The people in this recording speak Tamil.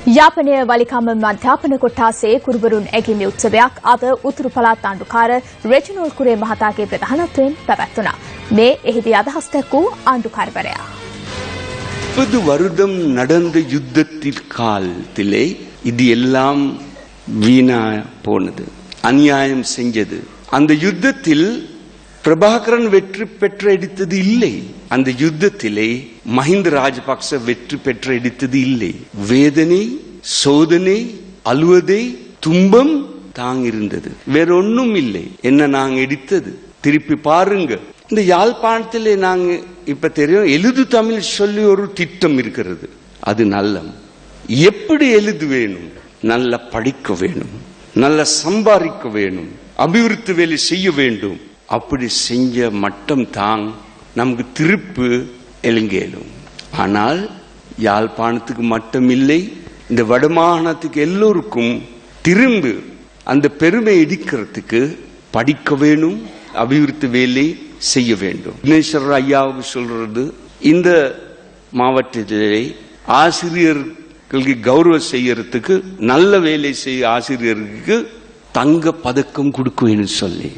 යාපනය වලිකම අධ්‍යාපන කොට්ටාසේ කුරුබරුන් ඇගීමේ උත්සවයක් අද උතුරු පළාත් ආණ්ඩුකාර රෙජිනෝල් කුරේ මහතාගේ ප්‍රධානත්වයෙන් පැවැත්වුණා. මේ එහිදී අදහස් දැක්වූ ආණ්ඩුකාරවරයා. முப்பது வருடம் நடந்த யுத்தத்தில் காலத்திலே இது எல்லாம் வீணா போனது, அநியாயம் செஞ்சது. அந்த யுத்தத்தில் பிரபாகரன் வெற்றி பெற்று எடுத்தது இல்லை. அந்த யுத்தத்திலே மஹிந்த ராஜபக்ச வெற்றி பெற்று எடுத்தது இல்லை. வேதனை, சோதனை, அழுவதை, துன்பம் தாங்க இருந்தது. வேற ஒன்றும் இல்லை. என்ன நாங்க எடுத்தது திருப்பி பாருங்க. இந்த யாழ்ப்பாணத்திலே நாங்க இப்ப தெரியும் எழுது தமிழ் சொல்லி ஒரு திட்டம் இருக்கிறது. அது நல்ல. எப்படி எழுது வேணும்? நல்லா படிக்க வேணும், நல்லா சம்பாதிக்க வேணும், அபிவிருத்தி வேலை செய்ய வேண்டும். அப்படி செஞ்ச மட்டும் தான் நமக்கு திருப்பு எழுங்கேலும். ஆனால் யாழ்ப்பாணத்துக்கு மட்டும் இல்லை, இந்த வடமாகாணத்துக்கு எல்லோருக்கும் திரும்ப அந்த பெருமை எடுக்கிறதுக்கு படிக்க வேணும், அபிவிருத்தி வேலை செய்ய வேண்டும். விக்னேஸ்வரர் ஐயாவுக்கு சொல்றது, இந்த மாவட்டத்திலே ஆசிரியர்களுக்கு கௌரவம் செய்யறதுக்கு, நல்ல வேலை செய்ய ஆசிரியர்களுக்கு தங்க பதக்கம் கொடுக்க வேணும் சொல்லி